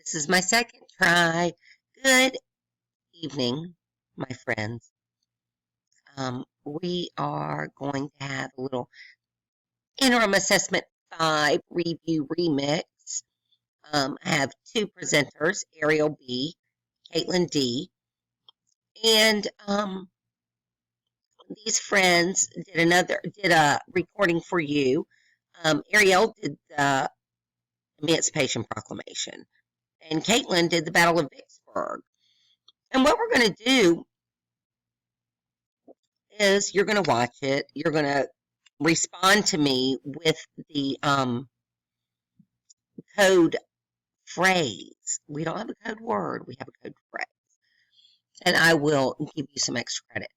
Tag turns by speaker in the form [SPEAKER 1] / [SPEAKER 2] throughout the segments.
[SPEAKER 1] This is my second try. Good evening, my friends. We are going to have a little interim assessment 5 review remix. I have two presenters, Ariel B, Caitlin D, and these friends did a recording for you. Ariel did the Emancipation Proclamation, and Caitlin did the Battle of Vicksburg. And what we're going to do is you're going to watch it. You're going to respond to me with the code phrase. We don't have a code word. We have a code phrase. And I will give you some extra credit.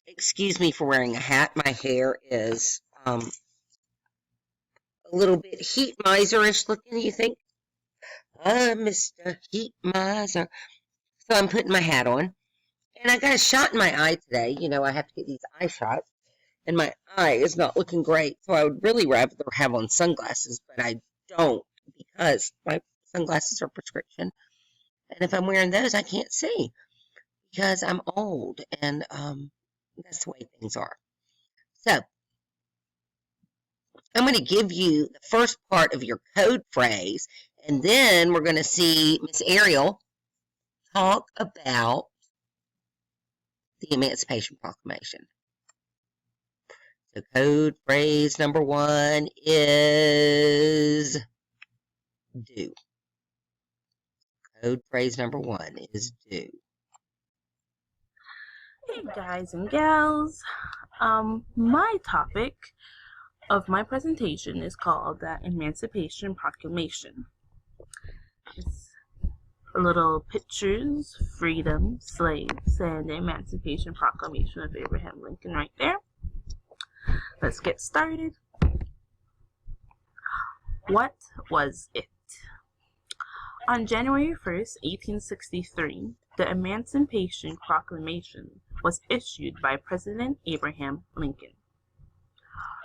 [SPEAKER 1] Excuse me for wearing a hat. My hair is a little bit heat miserish looking, you think? Mr. Heat Miser. So I'm putting my hat on. And I got a shot in my eye today. You know, I have to get these eye shots. And my eye is not looking great. So I would really rather have on sunglasses, but I don't because my sunglasses are prescription. And if I'm wearing those, I can't see because I'm old. And that's the way things are. So I'm going to give you the first part of your code phrase. And then we're going to see Miss Ariel talk about the Emancipation Proclamation. So code phrase number 1 is do. Code phrase number 1 is do.
[SPEAKER 2] Hey guys and gals, my topic of my presentation is called the Emancipation Proclamation. It's little pictures, freedom, slaves, and the Emancipation Proclamation of Abraham Lincoln right there. Let's get started. What was it? On January 1st, 1863, the Emancipation Proclamation was issued by President Abraham Lincoln.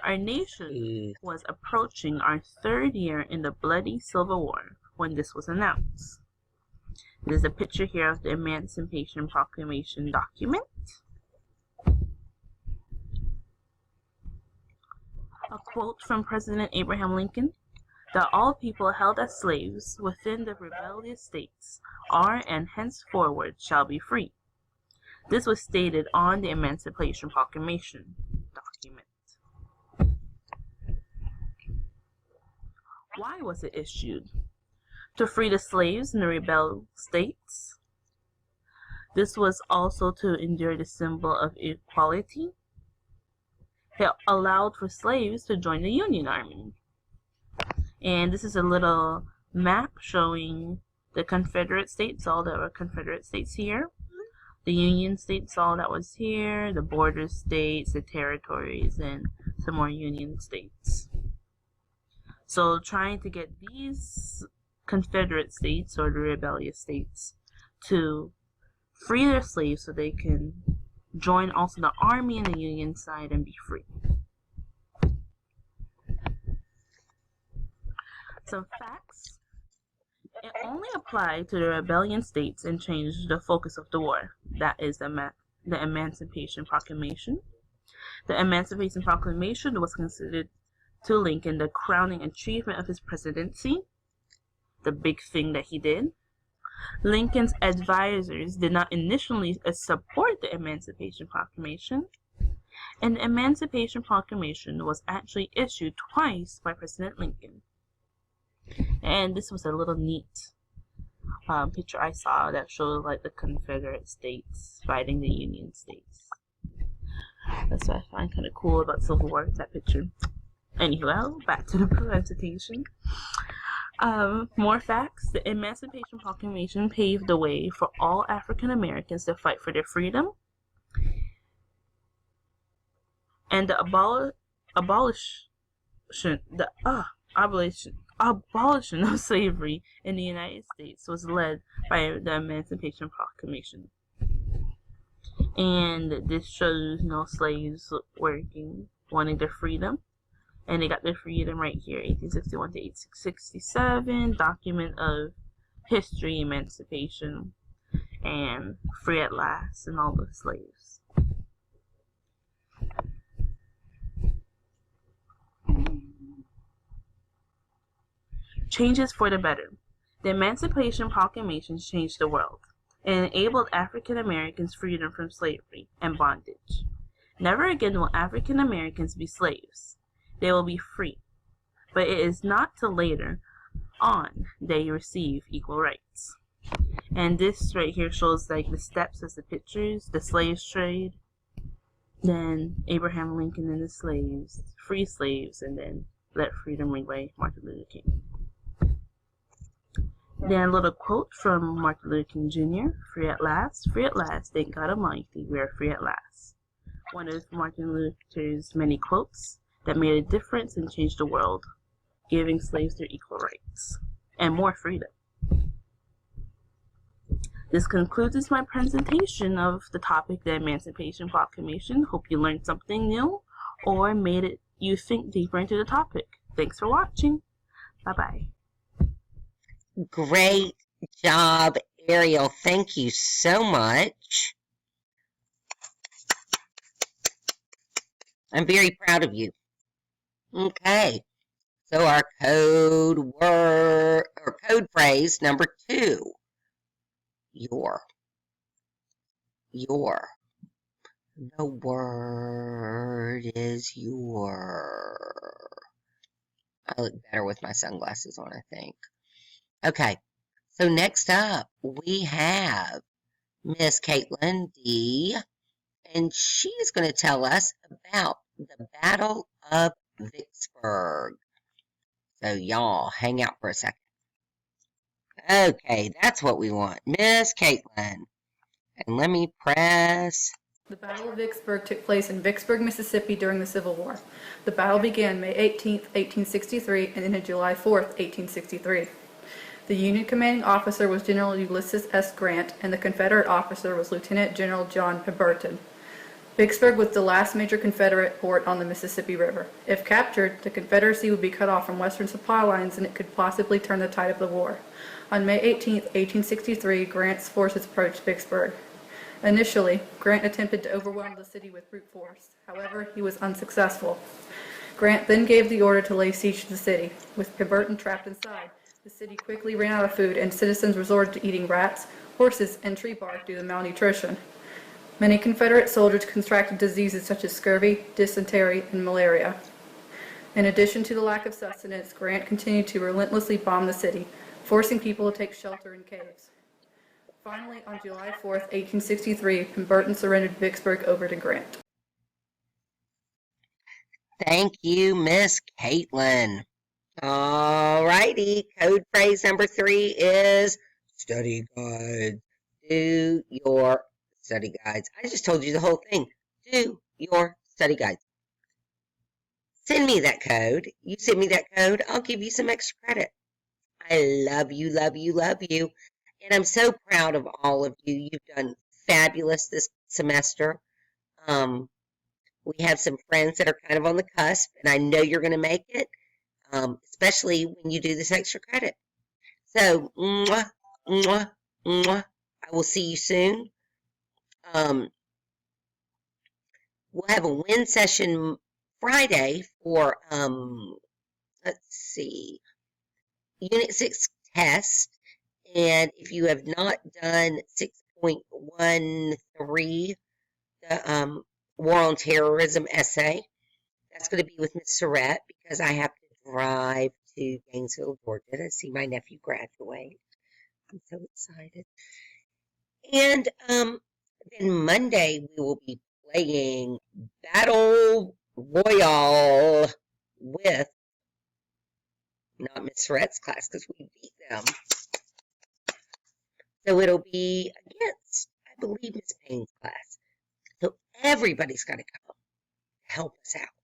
[SPEAKER 2] Our nation was approaching our 3rd year in the bloody Civil War when this was announced. There's a picture here of the Emancipation Proclamation document. A quote from President Abraham Lincoln, that all people held as slaves within the rebellious states are and henceforward shall be free. This was stated on the Emancipation Proclamation document. Why was it issued? To free the slaves in the rebel states. This was also to endure the symbol of equality. It allowed for slaves to join the Union Army. And this is a little map showing the Confederate states, all that were Confederate states here. The Union states, all that was here. The border states, the territories, and some more Union states. So trying to get these Confederate states or the rebellious states to free their slaves so they can join also the army and the Union side and be free. Some facts. It only applied to the rebellion states and changed the focus of the war. That is the Emancipation Proclamation. The Emancipation Proclamation was considered to Lincoln the crowning achievement of his presidency, the big thing that he did. Lincoln's advisors did not initially support the Emancipation Proclamation, and the Emancipation Proclamation was actually issued twice by President Lincoln. And this was a little neat picture I saw that showed like the Confederate states fighting the Union states. That's what I find kind of cool about Civil War, that picture. Anyway, back to the presentation. More facts. The Emancipation Proclamation paved the way for all African Americans to fight for their freedom, and the abolition of slavery in the United States was led by the Emancipation Proclamation. And this shows no slaves working, wanting their freedom. And they got their freedom right here, 1861 to 1867, document of history, emancipation, and free at last, and all the slaves. Changes for the better. The Emancipation Proclamation changed the world. It enabled African Americans freedom from slavery and bondage. Never again will African Americans be slaves. They will be free. But it is not till later on they receive equal rights. And this right here shows like the steps as the pictures, the slave trade, then Abraham Lincoln and the slaves, free slaves, and then Let Freedom Ring by Martin Luther King. Then a little quote from Martin Luther King Jr. Free at last, thank God Almighty, we are free at last. One of Martin Luther's many quotes that made a difference and changed the world, giving slaves their equal rights and more freedom. This concludes my presentation of the topic, the Emancipation Proclamation. Hope you learned something new or made it you think deeper into the topic. Thanks for watching. Bye-bye.
[SPEAKER 1] Great job, Ariel. Thank you so much. I'm very proud of you. Okay. So our code word or code phrase number 2. Your. The word is your. I look better with my sunglasses on, I think. Okay, so next up we have Miss Caitlin D, and she is going to tell us about the Battle of Vicksburg. So y'all hang out for a second. Okay, that's what we want. Miss Caitlin. And let me press.
[SPEAKER 3] The Battle of Vicksburg took place in Vicksburg, Mississippi during the Civil War. The battle began May 18, 1863 and ended July 4, 1863. The Union commanding officer was General Ulysses S. Grant, and the Confederate officer was Lieutenant General John Pemberton. Vicksburg was the last major Confederate port on the Mississippi River. If captured, the Confederacy would be cut off from Western supply lines, and it could possibly turn the tide of the war. On May 18, 1863, Grant's forces approached Vicksburg. Initially, Grant attempted to overwhelm the city with brute force. However, he was unsuccessful. Grant then gave the order to lay siege to the city. With Pemberton trapped inside, the city quickly ran out of food, and citizens resorted to eating rats, horses, and tree bark due to malnutrition. Many Confederate soldiers contracted diseases such as scurvy, dysentery, and malaria. In addition to the lack of sustenance, Grant continued to relentlessly bomb the city, forcing people to take shelter in caves. Finally, on July 4, 1863, Pemberton surrendered Vicksburg over to Grant.
[SPEAKER 1] Thank you, Miss Caitlin. Alrighty, code phrase number 3 is study guides. Do your study guides. I just told you the whole thing. Do your study guides. Send me that code. You send me that code, I'll give you some extra credit. I love you, love you, love you. And I'm so proud of all of you. You've done fabulous this semester. We have some friends that are kind of on the cusp, and I know you're going to make it. Especially when you do this extra credit. So, mwah, mwah, mwah. I will see you soon. We'll have a win session Friday for, let's see, Unit 6 test. And if you have not done 6.13, the War on Terrorism essay, that's going to be with Miss Surratt because I have to drive to Gainesville, Georgia to see my nephew graduate. I'm so excited. And then Monday we will be playing Battle Royale with not Miss Surratt's class because we beat them. So it'll be against, I believe, Miss Payne's class. So everybody's got to come help us out.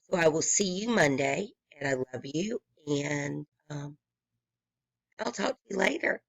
[SPEAKER 1] So I will see you Monday, and I love you, and I'll talk to you later.